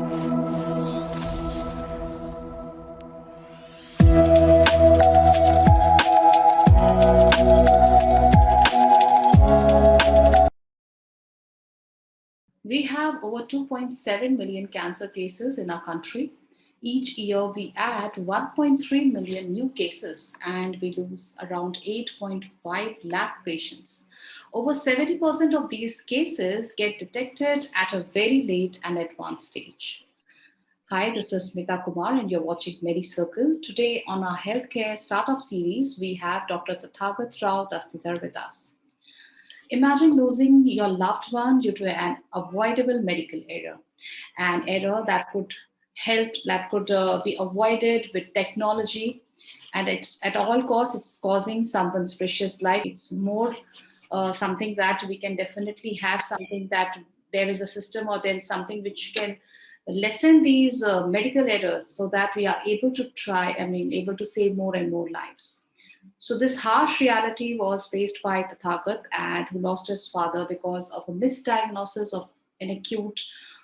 We have over 2.7 million cancer cases in our country. Each year, we add 1.3 million new cases and we lose around 8.5 lakh patients. Over 70% of these cases get detected at a very late and advanced stage. Hi, this is Smita Kumar, and you're watching Medicircle. Today, on our healthcare startup series, we have Dr. Tathagato Rai Dastidar with us. Imagine losing your loved one due to an avoidable medical error, an error that could be avoided with technology, and it's at all costs, it's causing someone's precious life. It's more something that we can definitely have something that there is a system or there is something which can lessen these medical errors so that we are able to able to save more and more lives. So this harsh reality was faced by Tathagat, and who lost his father because of a misdiagnosis of an acute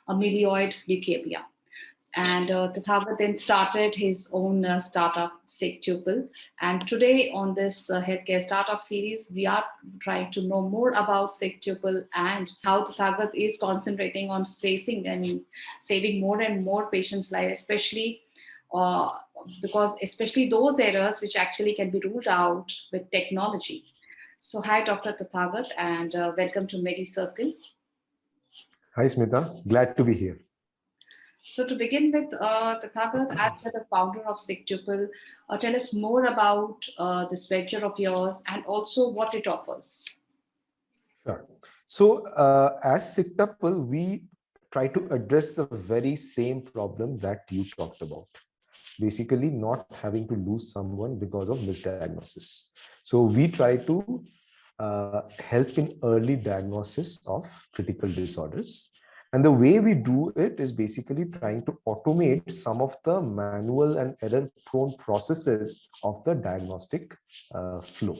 amyloid leukemia. And Tathagat then started his own startup, SigTuple. And today on this healthcare startup series, we are trying to know more about SigTuple and how Tathagat is concentrating on saving more and more patients' lives, especially uh, because especially those errors which actually can be ruled out with technology. So hi, Dr. Tathagat, and welcome to Medicircle. Hi, Smita. Glad to be here. So to begin with, Tathagat, as you're the founder of SigTuple, tell us more about this venture of yours and also what it offers. Sure. So as SigTuple, we try to address the very same problem that you talked about. Basically, not having to lose someone because of misdiagnosis. So we try to help in early diagnosis of critical disorders. And the way we do it is basically trying to automate some of the manual and error-prone processes of the diagnostic flow.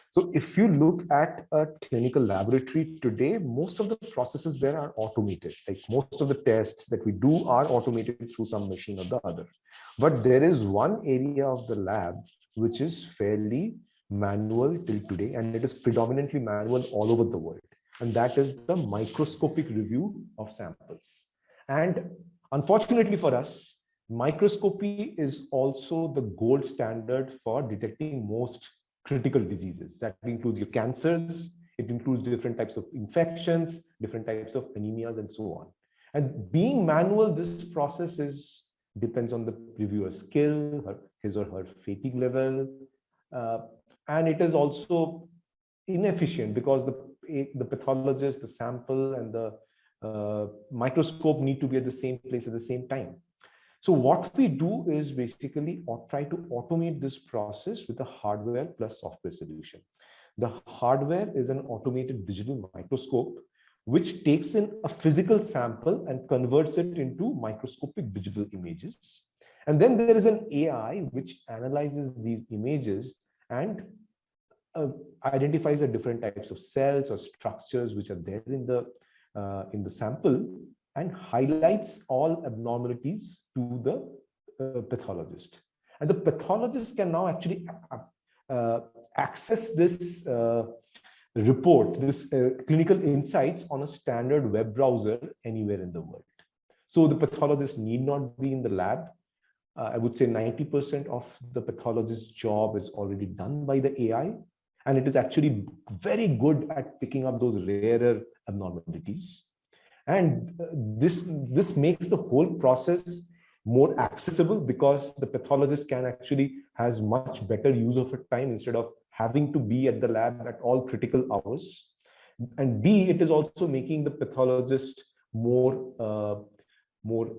So if you look at a clinical laboratory today, most of the processes there are automated. Like most of the tests that we do are automated through some machine or the other. But there is one area of the lab which is fairly manual till today, and it is predominantly manual all over the world. And that is the microscopic review of samples. And unfortunately for us, microscopy is also the gold standard for detecting most critical diseases. That includes your cancers, it includes different types of infections, different types of anemias, and so on. And being manual, this process depends on the reviewer's skill, his or her fatigue level, and it is also inefficient because the pathologist, the sample, and the microscope need to be at the same place at the same time. So what we do is basically try to automate this process with a hardware plus software solution. The hardware is an automated digital microscope, which takes in a physical sample and converts it into microscopic digital images. And then there is an AI which analyzes these images and identifies the different types of cells or structures which are there in the sample, and highlights all abnormalities to the pathologist. And the pathologist can now actually access this report, this clinical insights on a standard web browser anywhere in the world. So the pathologist need not be in the lab. I would say 90% of the pathologist's job is already done by the AI. And it is actually very good at picking up those rarer abnormalities. And this makes the whole process more accessible because the pathologist has much better use of her time instead of having to be at the lab at all critical hours. And B, it is also making the pathologist more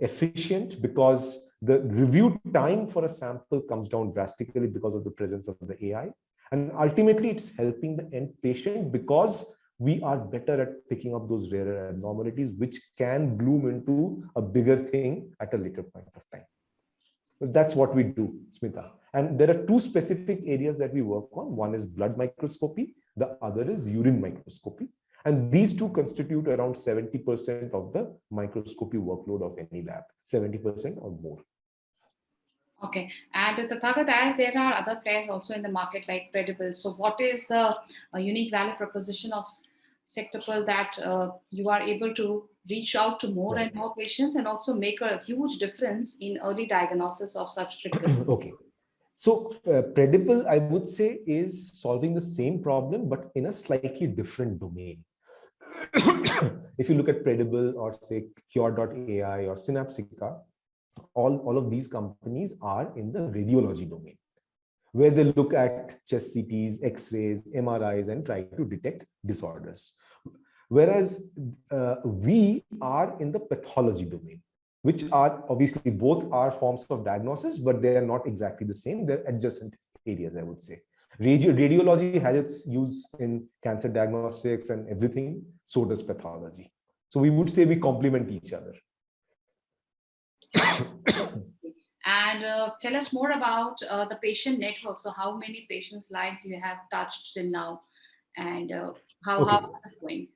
efficient because the review time for a sample comes down drastically because of the presence of the AI. And ultimately, it's helping the end patient because we are better at picking up those rarer abnormalities, which can bloom into a bigger thing at a later point of time. But that's what we do, Smita. And there are two specific areas that we work on. One is blood microscopy. The other is urine microscopy. And these two constitute around 70% of the microscopy workload of any lab, 70% or more. Okay. And Tathagat, as there are other players also in the market like Credible. So what is the unique value proposition of SigTuple that you are able to reach out to more Right. and more patients and also make a huge difference in early diagnosis of such critical? Okay. So Predible, I would say, is solving the same problem, but in a slightly different domain. If you look at Predible or say Cure.ai or Synapsica, all of these companies are in the radiology domain, where they look at chest CTs, X-rays, MRIs, and try to detect disorders. Whereas we are in the pathology domain, which are obviously both are forms of diagnosis, but they are not exactly the same. They're adjacent areas, I would say. Radiology has its use in cancer diagnostics and everything, so does pathology. So we would say we complement each other. And tell us more about the patient network. So how many patients' lives you have touched till now, and how Okay. is it going?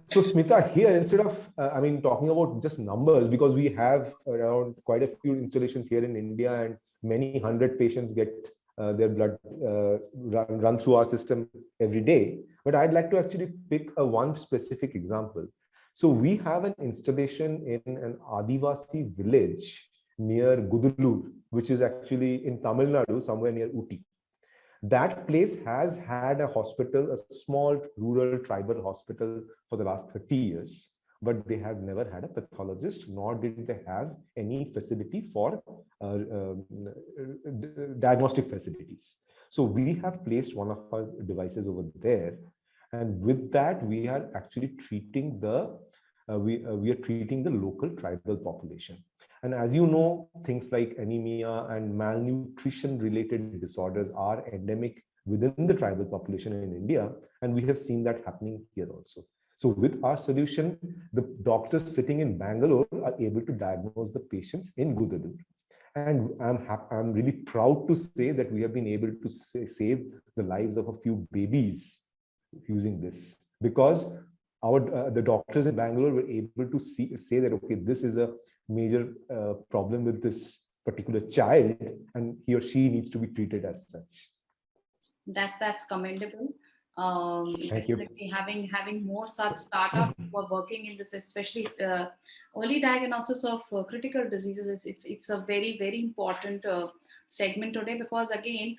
So Smita, here instead of talking about just numbers, because we have around quite a few installations here in India, and many hundred patients get their blood run through our system every day. But I'd like to actually pick one specific example. So we have an installation in an Adivasi village near Gudulur, which is actually in Tamil Nadu, somewhere near Uti. That place has had a hospital, a small rural tribal hospital for the last 30 years, but they have never had a pathologist, nor did they have any facility for diagnostic facilities. So we have placed one of our devices over there, and with that we are actually treating the we are treating the local tribal population. And as you know, things like anemia and malnutrition related disorders are endemic within the tribal population in India. And we have seen that happening here also. So with our solution, the doctors sitting in Bangalore are able to diagnose the patients in Gudalur. And I'm really proud to say that we have been able to save the lives of a few babies using this, because the doctors in Bangalore were able to say that, okay, this is a major problem with this particular child, and he or she needs to be treated as such. That's commendable. Thank you. Definitely having more such startups who are working in this, especially early diagnosis of critical diseases. It's a very important segment today, because again,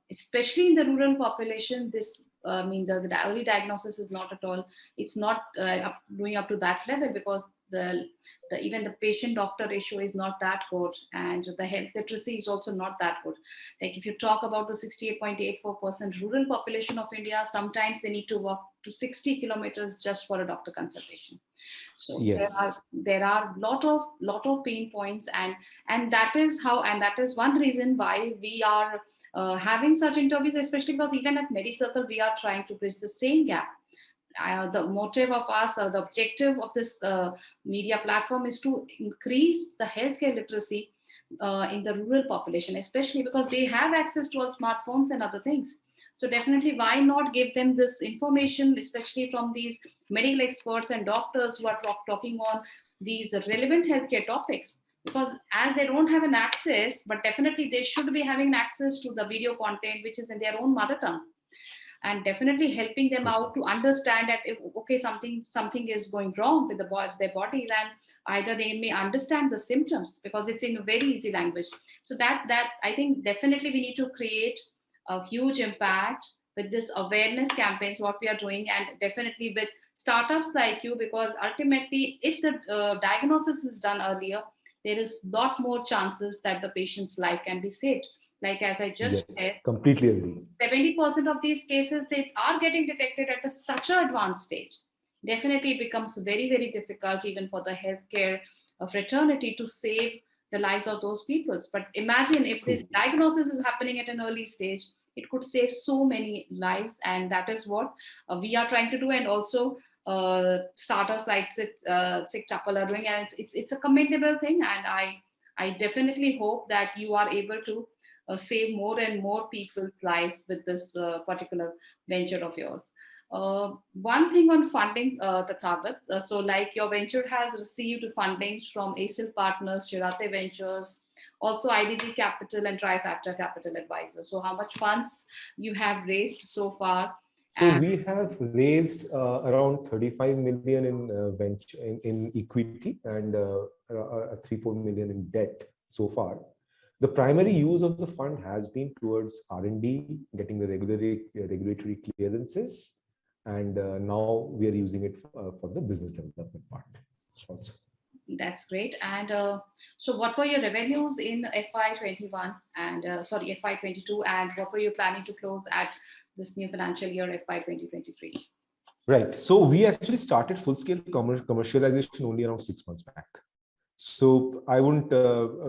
especially in the rural population, this the early diagnosis is not at all. It's not going up to that level, because even the patient doctor ratio is not that good, and the health literacy is also not that good. Like if you talk about the 68.84% rural population of India, sometimes they need to walk to 60 kilometers just for a doctor consultation. So Yes. there are lot of pain points, and that is one reason why we are having such interviews, especially because even at Medicircle we are trying to bridge the same gap. The motive of us, the objective of this media platform is to increase the healthcare literacy in the rural population, especially because they have access to all smartphones and other things. So definitely, why not give them this information, especially from these medical experts and doctors who are talking on these relevant healthcare topics? Because as they don't have an access, but definitely they should be having access to the video content, which is in their own mother tongue, and definitely helping them out to understand that if, okay, something is going wrong with their bodies, and either they may understand the symptoms because it's in a very easy language. So that I think definitely we need to create a huge impact with this awareness campaigns what we are doing, and definitely with startups like you, because ultimately if the diagnosis is done earlier, there is lot more chances that the patient's life can be saved. Like as I just said, Yes, completely agree. 70% of these cases they are getting detected at such an advanced stage. Definitely it becomes very difficult even for the healthcare fraternity to save the lives of those peoples. But imagine if this True. diagnosis is happening at an early stage, it could save so many lives, and that is what we are trying to do. And also startups like SigTuple are doing, and it's a commendable thing. And I definitely hope that you are able to save more and more people's lives with this particular venture of yours. One thing on funding, Tathagat. So, like your venture has received fundings from ASIL Partners, Shirate Ventures, also IDG Capital and Trifactor Capital Advisors. So, how much funds you have raised so far? So we have raised around 35 million in venture in equity and 3-4 million in debt so far. The primary use of the fund has been towards R&D, getting the regulatory clearances, and now we are using it for the business development part also. That's great. And so, what were your revenues in FY21 and FY22, and what were you planning to close at this new financial year, FY 2023? Right. So we actually started full-scale commercialization only around 6 months back. So I wouldn't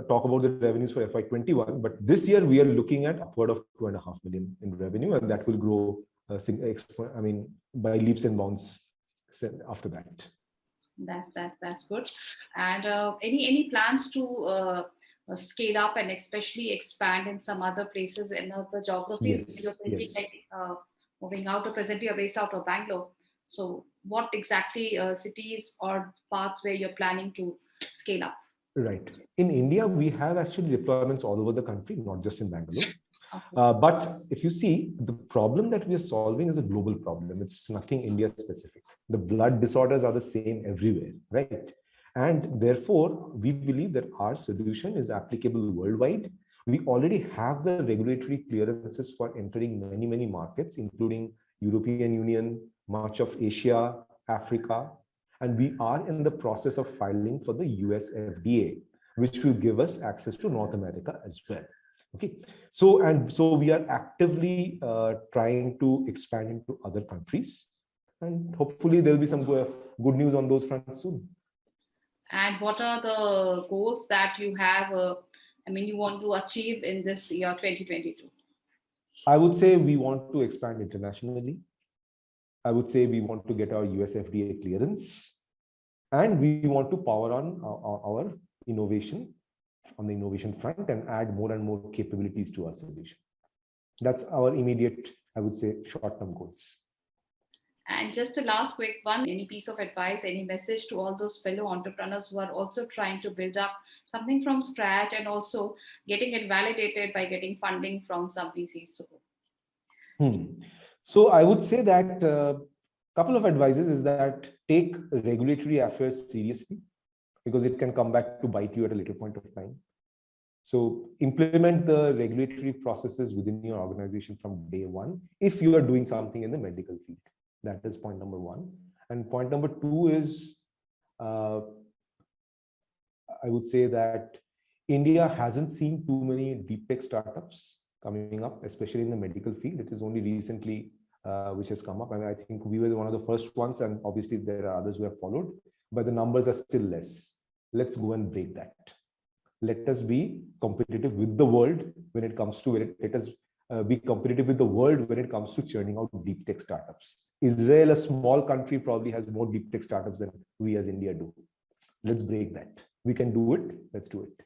talk about the revenues for FY21, but this year we are looking at upward of 2.5 million in revenue, and that will grow, by leaps and bounds after that. That's good. And any plans to scale up and especially expand in some other places in other geographies? Yes. Moving out, or presently you're based out of Bangalore. So what exactly cities or parts where you're planning to scale up? Right. In India, we have actually deployments all over the country, not just in Bangalore. Okay. But if you see, the problem that we are solving is a global problem. It's nothing India specific. The blood disorders are the same everywhere, right? And therefore, we believe that our solution is applicable worldwide. We already have the regulatory clearances for entering many, many markets, including European Union, much of Asia, Africa, and we are in the process of filing for the US FDA, which will give us access to North America as well. Okay, so we are actively trying to expand into other countries, and hopefully there will be some good news on those fronts soon. And what are the goals that you have? You want to achieve in this year 2022? I would say we want to expand internationally. I would say we want to get our US FDA clearance, and we want to power on our innovation on the innovation front and add more and more capabilities to our solution. That's our immediate, I would say, short-term goals. And just a last quick one, any piece of advice, any message to all those fellow entrepreneurs who are also trying to build up something from scratch and also getting it validated by getting funding from some VCs? So I would say that a couple of advices is that take regulatory affairs seriously, because it can come back to bite you at a later point of time. So implement the regulatory processes within your organization from day one, if you are doing something in the medical field. That is point number one. And point number two is, I would say that India hasn't seen too many deep tech startups coming up, especially in the medical field. It is only recently which has come up. I think we were one of the first ones, and obviously there are others who have followed, but the numbers are still less. Let's go and break that. Let us be competitive with the world when it comes to it. Let us be competitive with the world when it comes to churning out deep tech startups. Israel, a small country, probably has more deep tech startups than we as India do. Let's break that. We can do it. Let's do it.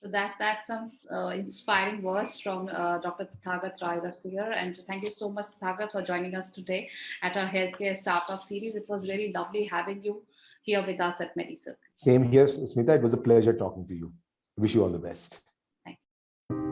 So that's some inspiring words from Dr. Tathagato Rai Dastidar. And thank you so much, Tathagat, for joining us today at our Healthcare Startup Series. It was really lovely having you here with us at Medicircle. Same here, Smita. It was a pleasure talking to you. Wish you all the best. Thank you.